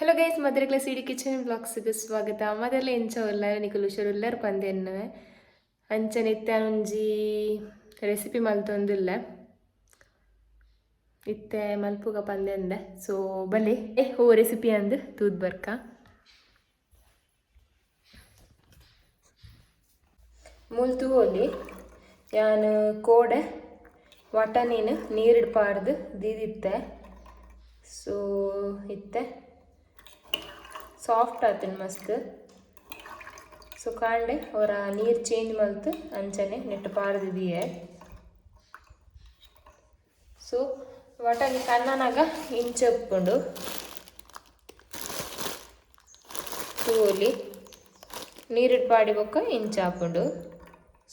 Hello guys, mother class ಇಡಿ kitchen ಬ್ಲಾಗ್ಸ್ಗೆ ಸ್ವಾಗತ. ಮದರ್ಲೆ ಎಂಚ ಉಲ್ಲ ನಿಕಲು ಹುಷಾರುಲ್ಲರು ಪಂದೆ ಎನ್ನುವೆ ಅಂಚನೆ ಇತ್ತೆ ಒಂಜಿ ರೆಸಿಪಿ ಮಲ್ತೊಂದುಲ್ಲ ಇತ್ತೆ ಮಲ್ಪುಗ ಪಂದೆ ಅಂದೆ. ಸೊ ಬಲೆ ಹೋ ರೆಸಿಪಿ ಅಂದು ತೂದ್ ಬರ್ಕ ಮೂಲ್ ತೂವೊಲಿ ಯಾನು ಕೋಡೆ ವಟನಿನ ನೀರಿಡ್ ಪಾರ್ದು ದೀದಿತ್ತೆ. ಸೊ ಇತ್ತೆ ಸಾಫ್ಟ್ ಆತನು ಮಸ್ತ್. ಸೊ ಕಾಂಡೆ ಅವರ ನೀರು ಚೇಂಜ್ ಮಲ್ತು ಅಂಚನೆ ನೆಟ್ಟು ಪಾರ್ದಿದೆಯೇ. ಸೊ ವಟನಿ ಕಣ್ಣನಾಗ ಇಂಚೆ ಉಪ್ಪುಂಡು ತೂಲಿ ನೀರಿಟ್ಟು ಪಾಡಿ ಬೊಕ್ಕ ಇಂಚೆ ಹಾಪುಂಡು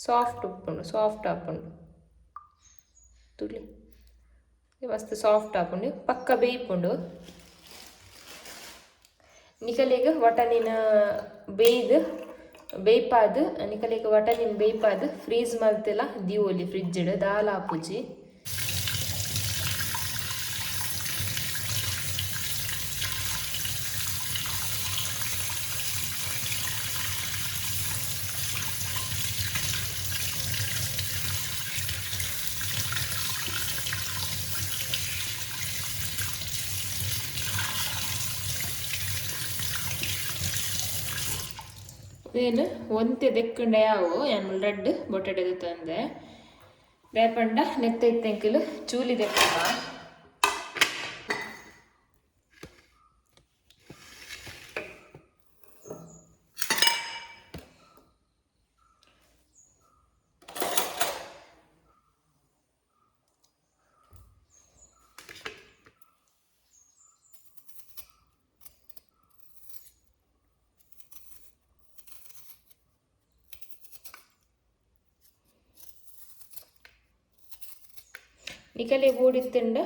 ಸಾಫ್ಟ್ ಉಪ್ಪುಂಡು ಸಾಫ್ಟ್ ಹಾಪುಂಡು ತುಳಿ ಮಸ್ತ್ ಸಾಫ್ಟ್ ಹಾಪುಂಡು ಪಕ್ಕ ಬೇಯ್ಪುಂಡು. ನಿಕಲೆಗ್ ವಟನಿನ ಬೇಯ್ಪಾದು ನಿಕಲೆಗ್ ವಟನಿನ ಬೇಯ್ಪಾದು ಫ್ರೀಜ್ ಮಲ್ತೆಲ್ಲ ದಿವೋಲಿ ಫ್ರಿಡ್ಜ್ಡ್ ದಾಲ್ ಹಾಪುಜಿ. ಏನು ಒಂತೆ ದೆಕ್ಕಂಡ ಯಾವು ಏನು ರೆಡ್ ಬೊಟೆಟೆ ತಂದೆ ರೇಪಂಡ ನೆತ್ತ ಇತ್ತೆಂಕಿಲು ಚೂಲಿ ದೆಕ್ಕುವ. ನಿಕಲೆ ಬೋಡಿತ್ತಂಡ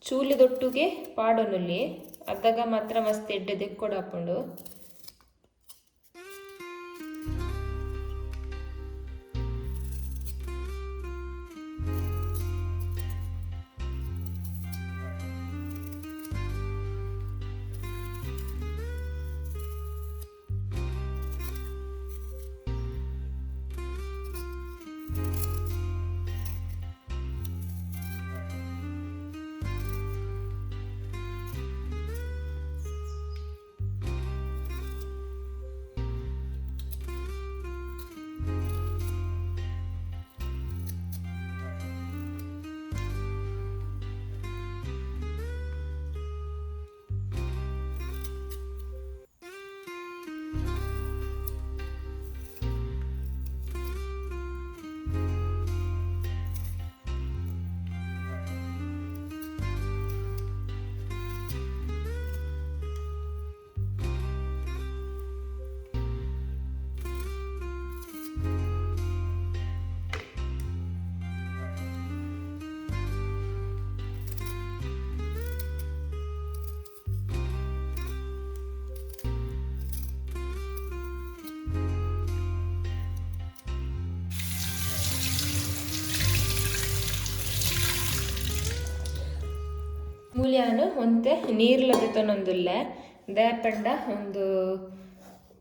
ಚೂಲಿ ದೊಟ್ಟುಗೆ ಪಾಡೊನುಲ್ಲಿ ಅದಾಗ ಮಾತ್ರ ಮಸ್ತ್ ಎಡ್ಡೆ ದೆಕ್ಕೊಡಾಪುಂಡು. ಮೂಲ್ಯಾನು ಒಂತೆ ನೀರ್ಲದೆ ತೊನೊಂದುಲ್ಲೆ ದೇಪಂಡ ಒಂದು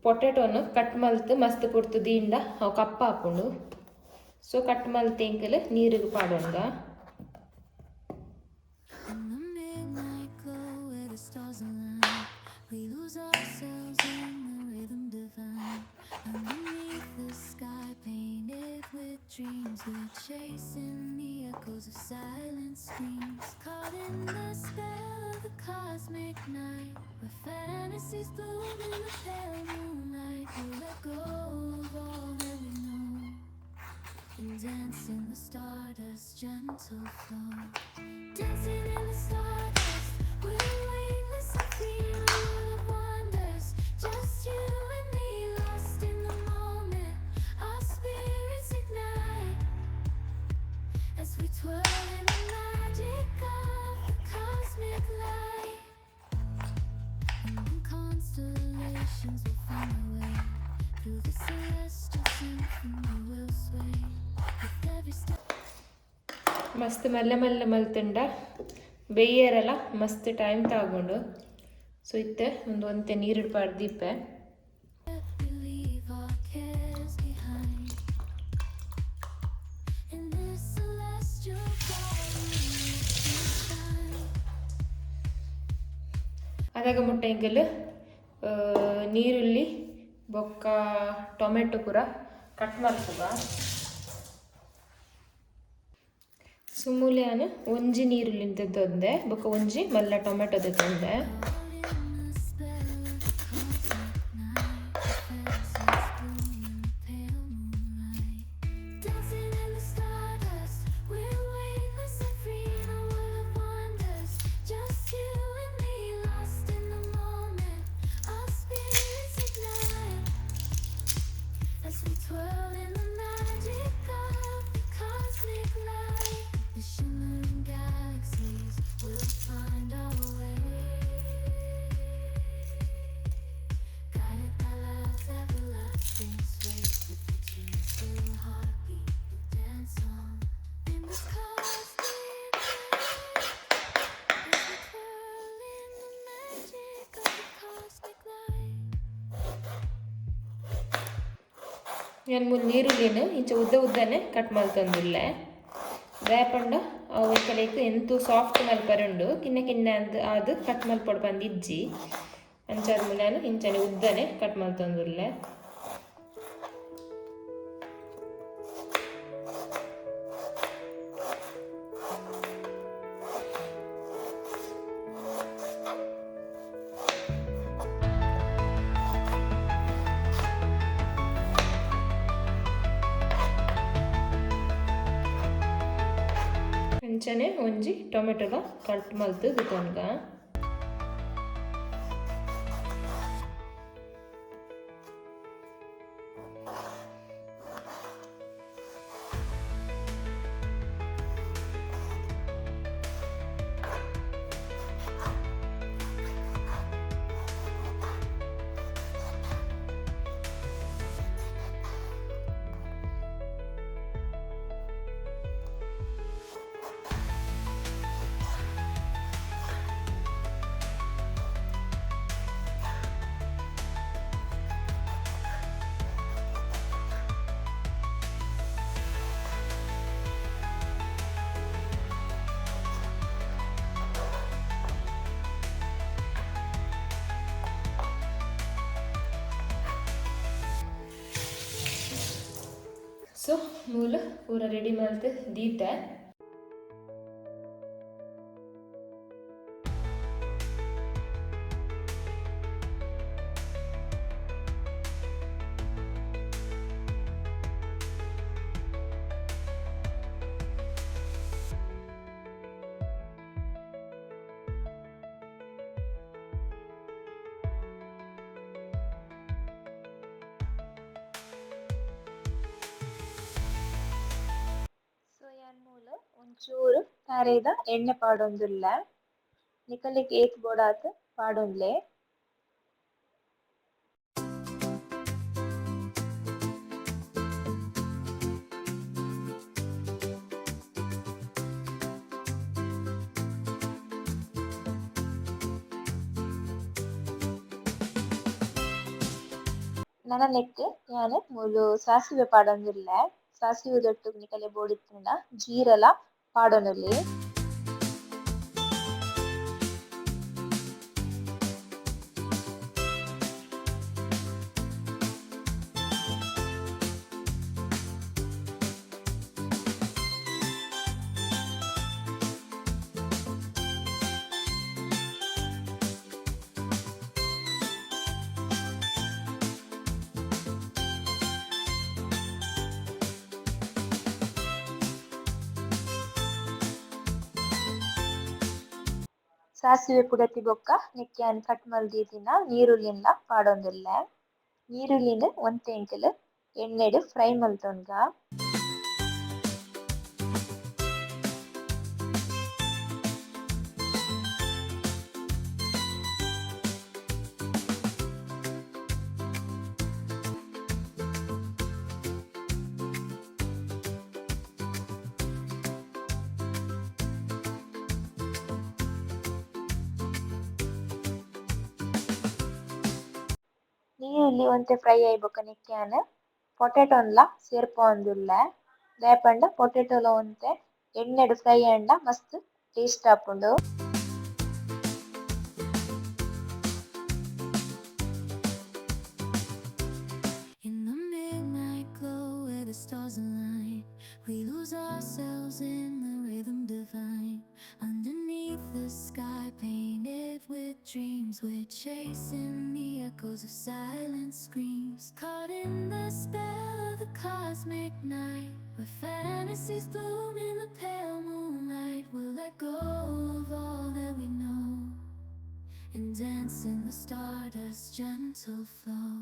ಪೊಟೆಟೊನು ಕಟ್ ಮಲ್ತು ಮಸ್ತ್ ಪುರ್ತು ದೀಂಡ ಅವು ಕಪ್ಪ ಹಾಪುಂಡು. ಸೊ ಕಟ್ ಮಲ್ತು ಎಂಕಲ್ ನೀರಿಗೆ ಪಾಡೊಂಡ. Dreams we're chasing the echoes of silent screams, caught in the spell of the cosmic night, where fantasies bloom in the pale moonlight. We let go of all that we know and dance in the stardust gentle flow. Dancing in the stardust, we're weightless and free, all of wonders, just you and me, lost in the moment. Our spirits ignite as we twirl in the magic of the cosmic light. And constellations will find their way through the celestial symphony. We'll sway with every step. ಮಸ್ತ್ ಮಲ್ಲ ಮಲ್ಲ ಮಲ್ತುಂಡ ಬೇಯರಲ್ಲ ಮಸ್ತ್ time ತಗೊಂಡು. So ಇತ್ತೆ ಒಂದು ಒಂತೆ ನೀರಿಡು ಪಾಡ್ದಿಪ್ಪೆ. We leave our cares behind in this celestial body shine. ಅದಾಗ ಮುಟ್ಟೆಂಗಲ್ ನೀರುಳ್ಳಿ ಬೊಕ್ಕ tomato ಪೂರ ಕಟ್ ಮಲ್ಪುಗ. ಸುಮೂಲೆಯಾನು ಒಂಜಿ ನೀರುಳ್ಳಿ ತೆತ್ತೊಂದೆ ಬೊಕ್ಕ ಒಂಜಿ ಮಲ್ಲ ಟೊಮೆಟೊ ತೆತ್ತೊಂದೆ. ഞാൻ ನೀರುಳ್ಳಿನ ಇಂಚ ಉದ್ದನೆ ಕಟ್ ಮಲ್ತೊಂದುಲ್ಲೆ. ದಾಯಪಂಡ ಅವು ಕಲೆಕ್ ಎಂತು ಸಾಫ್ಟ್ ಮಲ್ಪರುಂಡು ಕಿನ್ನ ಕಿನ್ನ ಅದು ಕಟ್ ಮಲ್ಪೊಡು ಬಂದಿಜ್ಜಿ ಅಂಚಾದ ನಾನು ಇಂಚನೆ ಉದ್ದನೆ ಕಟ್ ಮಲ್ತೊಂದುಲ್ಲೆ. ಅಂಚನೆ ಒಂಜಿ ಟೊಮೆಟೊಲ ಕಟ್ ಮಲ್ತು ದಿತ್ತೊನ್ಗ. ಸೊ ಮೂಲ ಪೂರ ರೆಡಿ ಮಾಡ್ದು ದೀತೆ. ಒಂಚೂರು ತರೆದ ಎಣ್ಣೆ ಪಾಡೊಂದುಲ್ಲ ನಿಕಲಿಗೆ ಏತ್ ಬೋಡಾತ್ ಪಾಡೊಂದ್ಲೆ. ನನ್ನ ನೆಕ್ ഞാൻ ಮೂಲು ಸಾಸಿವೆ ಪಾಡೊಂದುಲ್ಲ. ಸಾಸಿವೆ ದೊಟ್ಟು ನಿಕಲೆ ಬೋಡಿತ್ತಂಡ ಜೀರಲ ಪಾಡೊಂದುಲ್ಲೆ. ಸಾಸಿವೆ ಪುಡತಿ ಬೊಕ್ಕ ನಿಕ್ಕ್ಯಾನ್ ಕಟ್ ಮಲ್ದೀದಿನ ನೀರುಳ್ಳಿನ್ಲ ಪಾಡೊಂದುಲ್ಲೆ. ನೀರುಳ್ಳಿನ ಒಂತೆ ಎಂಕಲ್ ಎಣ್ಣೆಡ್ ಫ್ರೈ ಮಲ್ತೊನ್ಗ. ನೀರುಳ್ಳಿ ಒಂತೆ ಫ್ರೈ ಆಯ್ಬೊಕ್ಕ ನಿಕ್ಕ್ಯಾನ್ ಪೊಟೆಟೊನ್ಲ ಸೇರ್ಪೊಂದುಲ್ಲೆ ದಾಯೆಪಂಡ ಪೊಟೆಟೊಲ ಒಂತೆ ಎಣ್ಣೆಡ್ ಫ್ರೈ ಆಂಡ ಮಸ್ತ್ ಟೇಸ್ಟ್ ಆಪುಂಡು. In the midnight glow where the stars align, we lose ourselves in the rhythm divine. Underneath the sky painted with dreams, we're chasing the echoes of silent screams. Caught in the spell of the cosmic night, where fantasies bloom in the pale moonlight. We'll let go of all that we know and dance in the stardust's gentle flow.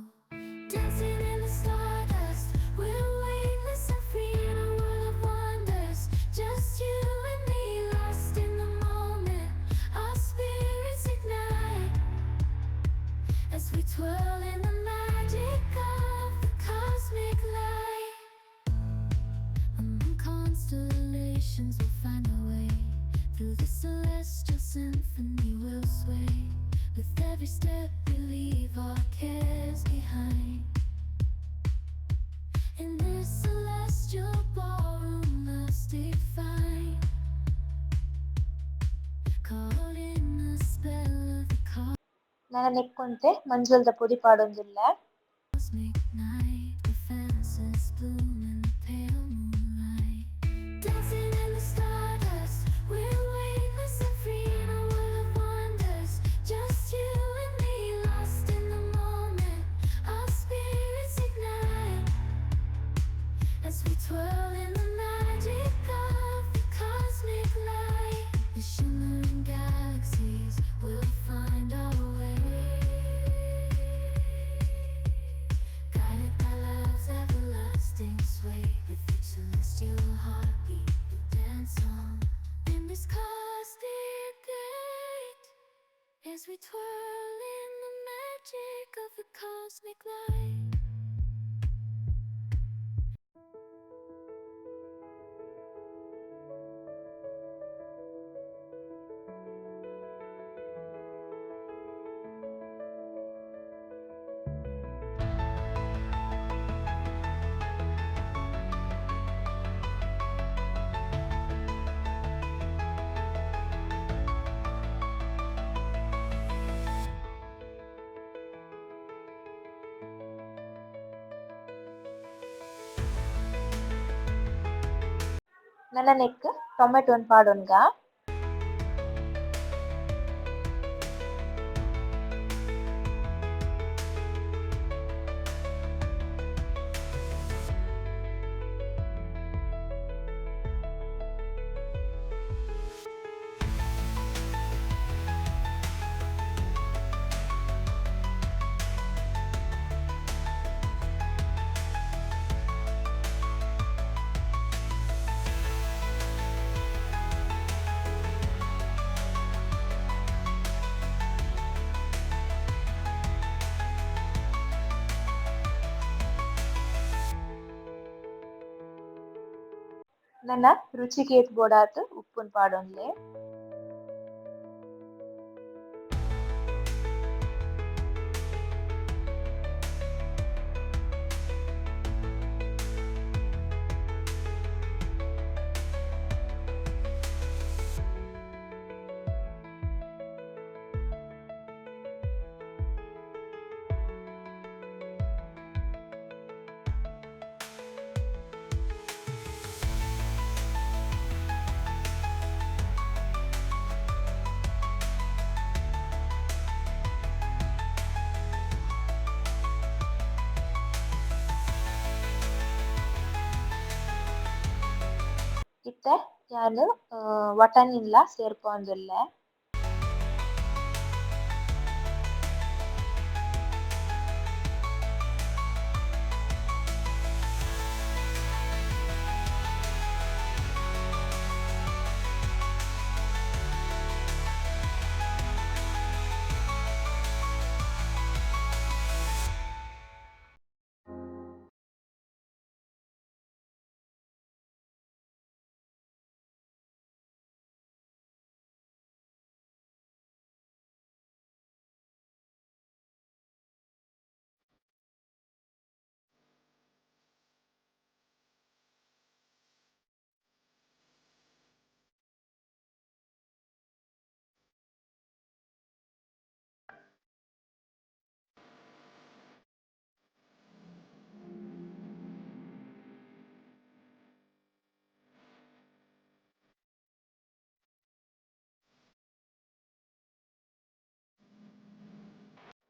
Dancing in the stardust, we're weightless and free in a world of wonders. Just you and me, lost in the moment. Our spirits ignite as we twirl in the magic of the cosmic light. Among constellations, we'll find our way. Through the celestial symphony, we'll sway. With every step, we leave our cares behind. In this celestial ballroom, love's defined. Caught in the spell of the ನನ್ನ ನೆಕ್ಕೊಂತೆ ಮಂಜುಳದ podi ಪಾಡೊಂದುಲ್ಲೆ. cosmic night, where fantasies bloom in the pale moonlight. Dancing in the stardust, we're weightless and free in a world of wonders. Just you and me, lost in the moment. Our spirits ignite as we twirl in the magic of the cosmic light. The shimmering galaxies will find our way, guided by love's everlasting sway. With each celestial heartbeat, we dance on in this cosmic light as we twirl in the magic of the cosmic light. ನನ್ನ neck ಟೊಮೆಟೊನ್ ಪಾಡೊನ್ಗ. ನನ್ನ ರುಚಿಗೆ ಏತ್ ಬೋಡಾತ್ ಉಪ್ಪುನ್ ಪಾಡೊನ್ಲೆ. ಇತ್ತೆ ಯಾನ್ ವಟಣಿನ್ಲ ಸೇರ್ಪೊಂದುಲ್ಲೆ.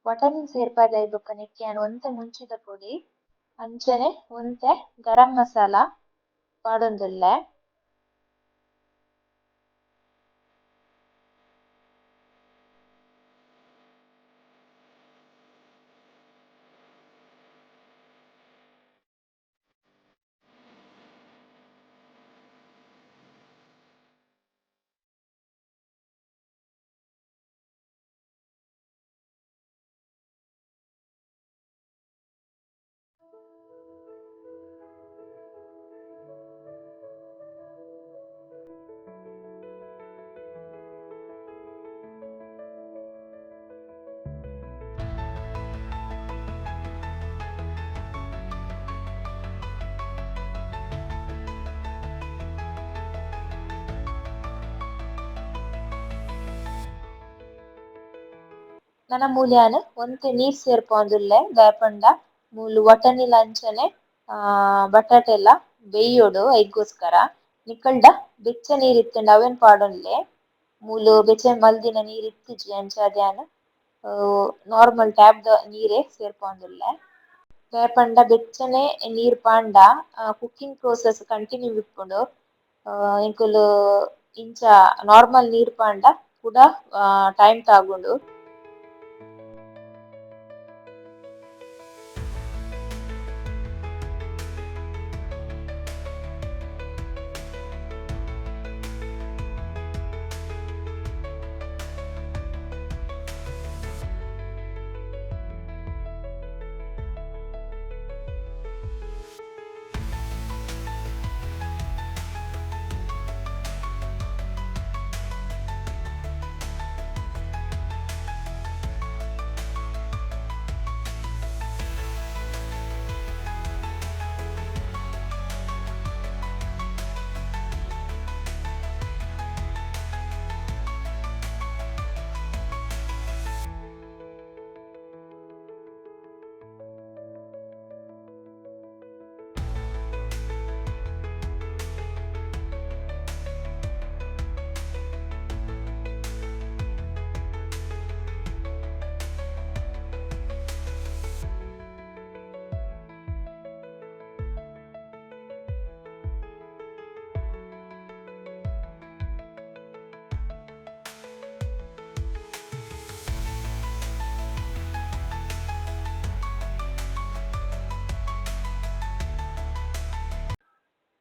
ವಟನ್ ಸೇರ್ಪಾದ ಬೊಕ್ಕ ನೆಕ್ಕಿಯಾನ್ ಒಂತೆ ಮುಂಚಿದ ಪೊಡಿ ಅಂಚನೆ ಒಂತೆ ಗರಂ ಮಸಾಲ ಪಾಡೊಂದುಲ್ಲೆ. ನನ ಮೂಲ್ಯಾನ್ ಒಂತೆ ನೀರ್ ಸೇರ್ಪೊಂದುಲ್ಲೆ ದಾಯೆಪಂಡ ಮೂಲು ವಟನಿಲ ಅಂಚನೆ ಬಟಾಟೆಲ ಬೇಯ್ಯೋಡು ಐಗೋಸ್ಕರ ನಿಕಲ್ಡ ಬೆಚ್ಚ ನೀರ್ ಇತ್ತೆಂಡ ಅವೆನ್ ಪಾಡೊನ್ಲೆ. ಮೂಲು ಬೆಚ್ಚ ಮಲ್ದಿನ ನೀರ್ ಇತ್ತಿಜಿ ಅಂಚಾದ್ಯಾನ್ ನಾರ್ಮಲ್ ಟ್ಯಾಪ್ದ ನೀರೇ ಸೇರ್ಪೊಂದುಲ್ಲೆ. ದಾಯೆಪಂಡ ಬೆಚ್ಚನೆ ನೀರ್ ಪಾಂಡ ಕುಕ್ಕಿಂಗ್ ಪ್ರೋಸೆಸ್ ಕಂಟಿನ್ಯೂ ಇಪ್ಪುಂಡು. ಎಂಕುಲು ಇಂಚ ನಾರ್ಮಲ್ ನೀರ್ ಪಾಂಡ ಪುಡ ಟೈಮ್ ತಾಗೊಂಡು.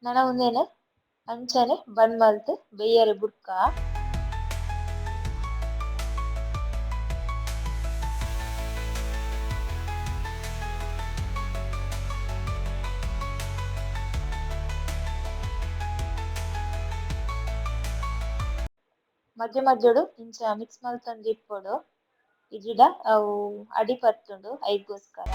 ನನ ಉಂದೆನ್ ಅಂಚನೆ ಬಂದ್ ಮಲ್ತ್ ಬೇಯರೆ ಬುಡ್ಕ ಮಧ್ಯ ಮಧ್ಯಡು ಇಂಚ ಮಿಕ್ಸ್ ಮಲ್ತೊಂದು ಇಪ್ಪೊಡು ಇಜಿಡ ಅವು ಅಡಿ ಪತ್ತುಂಡು ಐಗೋಸ್ಕರ.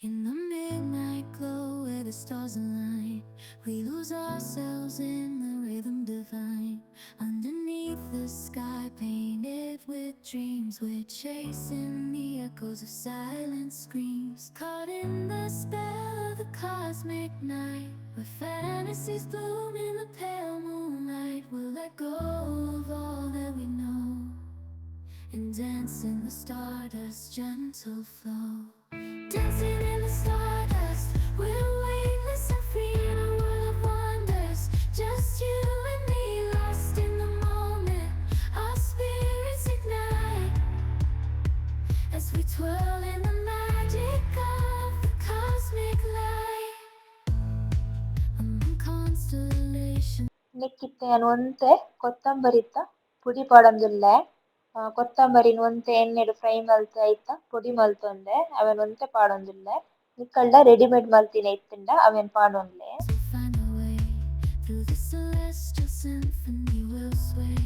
In the midnight glow where the stars align, we lose ourselves in the rhythm divine. Underneath the sky painted with dreams, we're chasing the echoes of silent screams. Caught in the spell of the cosmic night, where fantasies bloom in the pale moonlight. We'll let go of all that we know and dance in the stardust's gentle flow. Dancing in the stardust, we're weightless and free in a world of wonders. Just you and me, lost in the moment. Our spirits ignite as we twirl in the magic of the cosmic light. Among constellations. ನೆಕ್ಕಿತ್ತೆ ಒಂತೆ ಕೊತ್ತಂಬರಿತ್ತ ಪುಡಿ ಪಾಡೊಂದುಲ್ಲೆ. ಕೊತ್ತಂಬರಿನ ಒಂತೆ ಎಣ್ಣೆಡು fry ಮಲ್ತ್ ಐತ ಪೊಡಿ ಮಲ್ತೊಂದೆ ಅವೆನ್ ಒಂತೆ ಪಾಡೊಂದುಲ್ಲೆ. ನಿಕಲ್ಡ readymade ಮಲ್ತಿನ ಇತ್ತಿಂಡ ಅವೆನ್ ಪಾಡೊನ್ಲೆ. Find a way through the celestial symphony, we'll sway.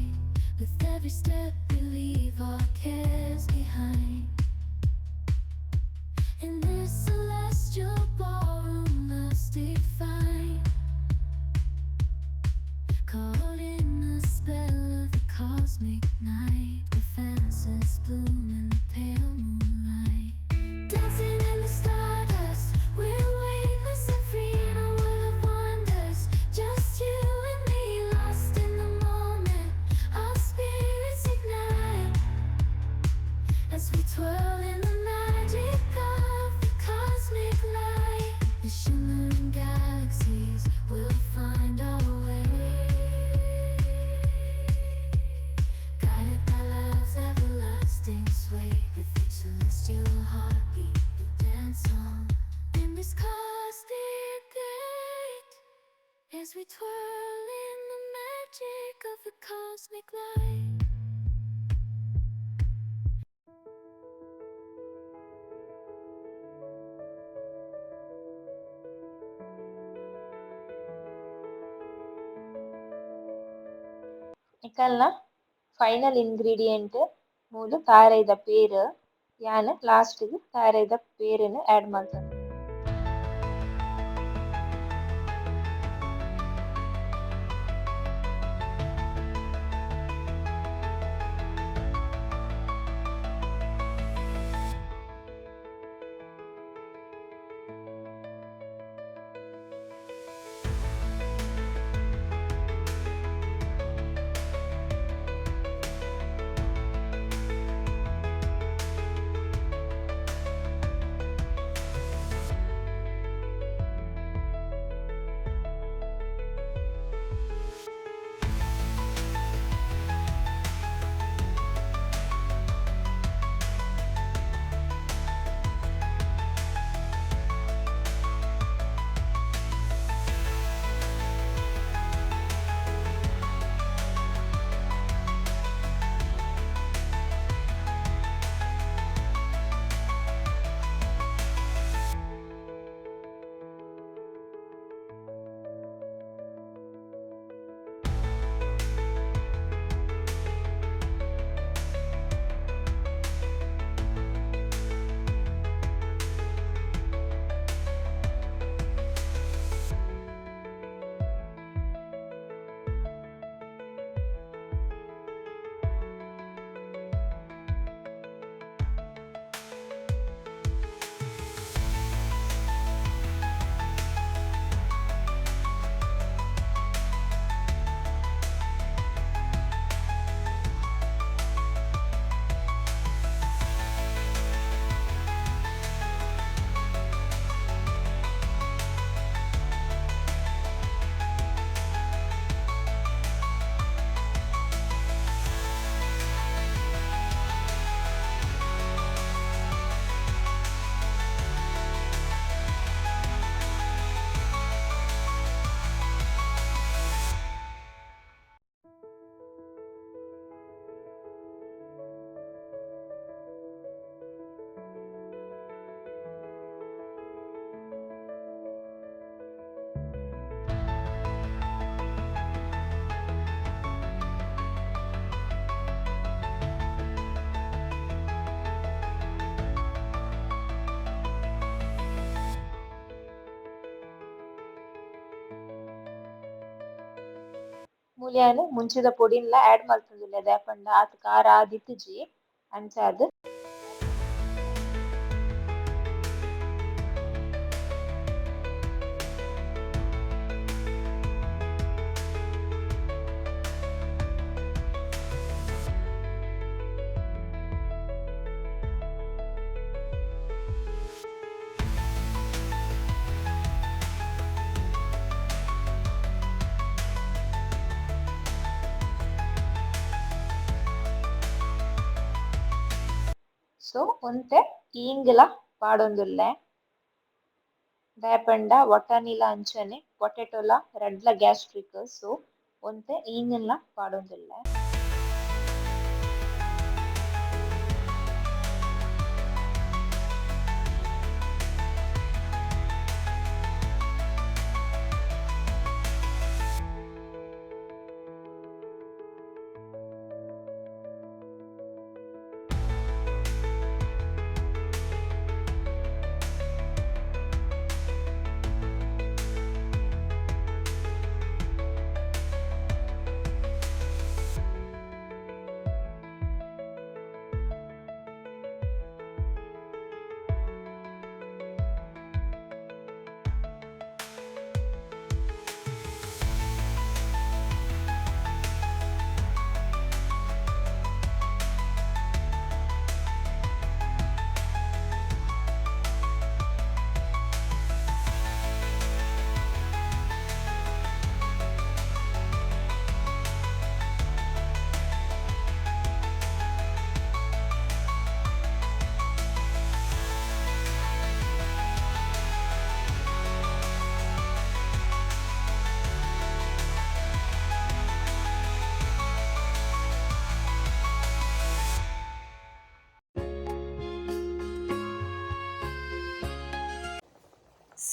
With every step we leave our cares behind. In this celestial ballroom, love's defined. Caught in the spell of the cosmic night, the fantasies bloom in the pale moonlight. Dancing we twirl in the magic of the cosmic light. ಇಕಲ್ನ final ingredient ಮೂಲು ತಾರೆದ ಪೇರು ಯಾನ್ ಲಾಸ್ಟ್ಗ್ ತಾರೆದ ಪೇರನ್ನು add ಮಾಡ್ತೇನೆ. ಮೂಲ್ಯಾನ್ ಮುಂಚಿದ ಪೊಡಿನ್ಲ add ಮಲ್ತೊಂದುಲ್ಲೆ ದಾಯೆಪಂಡ ಆತ್ ಖಾರ ಆದಿತ್ತಿಜಿ ಅಂಚಾದ್ so ಒಂತೆ ಈಂಗ್ಲ ಪಾಡೊಂದುಲ್ಲೆ ದಾಯೆಪಂಡ ವಟಾಣಿಲ ಅಂಚನೆ ಪೊಟೆಟೊಲ ರಡ್ಲ ಗ್ಯಾಸ್ಟ್ರಿಕ್ ಸೊ ಒಂತೆ ಈಂಗ್ಲ ಪಾಡೊಂದುಲ್ಲೆ.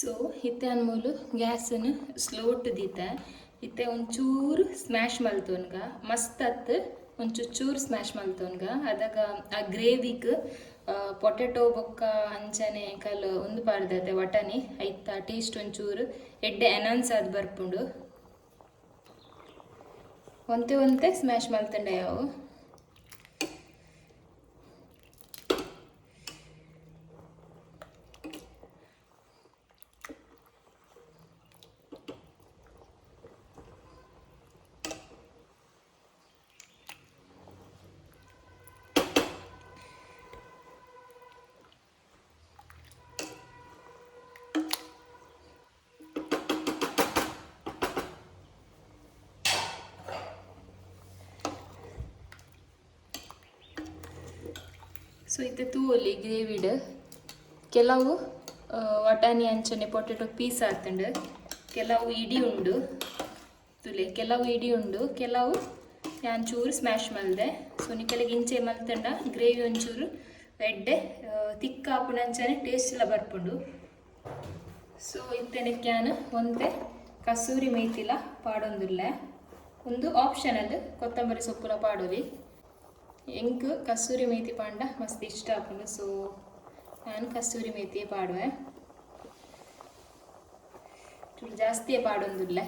ಸೊ ಇತ್ತೆ ಅನ್ಮೂಲು ಗ್ಯಾಸನ್ನು ಸ್ಲೋಟ್ ದೀತೆ ಇತ್ತೆ ಒಂಚೂರು ಸ್ಮ್ಯಾಶ್ ಮಲ್ತೋನ್ಗ ಮಸ್ತ್ ಅತ್ತು ಒಂಚೂರು ಸ್ಮ್ಯಾಶ್ ಮಲ್ತೋನ್ಗ ಅದಾಗ ಆ ಗ್ರೇವಿಗೆ ಪೊಟೆಟೊ ಬೊಕ್ಕ ಅಂಚನೆ ಕಲ್ ಒಂದು ಪಾಡ್ದತೆ ವಟನೆ ಐತ ಟೇಸ್ಟ್ ಒಂಚೂರು ಎಡ್ಡೆ ಎನೌನ್ಸ್ ಆದ್ ಬರ್ಪುಂಡು ಒಂತೆ ಸ್ಮ್ಯಾಶ್ ಮಲ್ತಂಡೆ ಯಾವು ಸೊ ಇತ್ತೆ ತೂವೊಲಿ ಗ್ರೇವಿಡ್ ಕೆಲವು ವಟಾಣಿ ಅಂಚನೆ ಪೊಟೆಟೊ ಪೀಸ್ ಆತಂಡು ಕೆಲವು ಇಡಿ ಉಂಡು ತುಲೆ ಕೆಲವು ಇಡಿ ಉಂಡು ಕೆಲವು ಯಾನ್ ಚೂರು ಸ್ಮ್ಯಾಶ್ ಮಲ್ದೆ ಸೊ ನಿಕಲಿಗೆ ಇಂಚೆ ಮಲ್ತಂಡ ಗ್ರೇವಿ ಒಂಚೂರು ಎಡ್ಡೆ ತಿಕ್ಕ ಆಪುನಂಚನೆ ಟೇಸ್ಟ್ ಎಲ್ಲ ಬರ್ಪುಂಡು ಸೊ ಇತ್ತೆನಕ್ಯಾನ್ ಒಂತೆ ಕಸೂರಿ ಮೇತಿಲ ಪಾಡೊಂದುಲ್ಲೆ ಒಂದು ಆಪ್ಷನಲ್ ಕೊತ್ತಂಬರಿ ಸೊಪ್ಪುಲ ಪಾಡೋಲಿ ಎಂಕ್ ಕಸೂರಿ ಮೇಥಿ ಪಾಂಡ ಮಸ್ತ್ ಇಷ್ಟ ಆಪುಂಡು ಸೊ ನಾನು ಕಸೂರಿ ಮೇಥಿಯೇ ಪಾಡುವೆ ಚೂರು ಜಾಸ್ತಿಯೇ ಪಾಡೊಂದುಲ್ಲೆ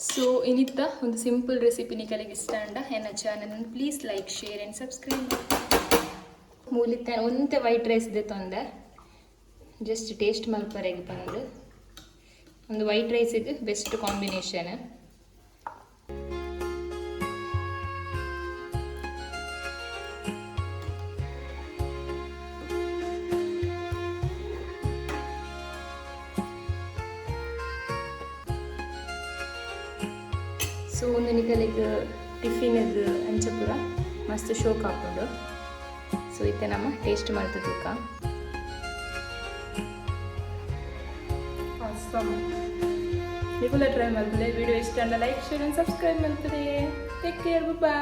ಸೊ ಇನ್ನಿತ್ತ ಒಂದು ಸಿಂಪಲ್ ರೆಸಿಪಿ ನಿಕಲಿಗೆ ಇಷ್ಟ ಅಂಡ ಎನ್ನ channel please like share and subscribe ಮೂಲಿತ್ತ ಒಂತೆ ವೈಟ್ ರೈಸ್ ದೆ ತೊಂದೆ ಜಸ್ಟ್ ಟೇಸ್ಟ್ ಮಲ್ಪರೆಗೆ ಬಂದು ಒಂದು ವೈಟ್ ರೈಸಿಗೆ ಬೆಸ್ಟ್ ಕಾಂಬಿನೇಷನ್ ಸೊ ಒಂದು ನಿಕಲಿಗೆ ಟಿಫಿನಿಗೆ ಅಂಚಪುರ ಮಸ್ತ್ ಶೋಕ್ ಹಾಕೊಂಡು ಸೊ ಇತ್ತೆ ನಮ್ಮ ಟೇಸ್ಟ್ ಮಾಡ್ತು ತೂಕ ನೀವು ಟ್ರೈ ಮಾಡ್ತಾರೆ ವಿಡಿಯೋ ಇಷ್ಟ ಲೈಕ್ ಶೇರ್ ಆ್ಯಂಡ್ ಸಬ್ಸ್ಕ್ರೈಬ್ ಮಾಡ್ತಾರೆ ಟೇಕ್ ಕೇರ್ ಬಾಯ್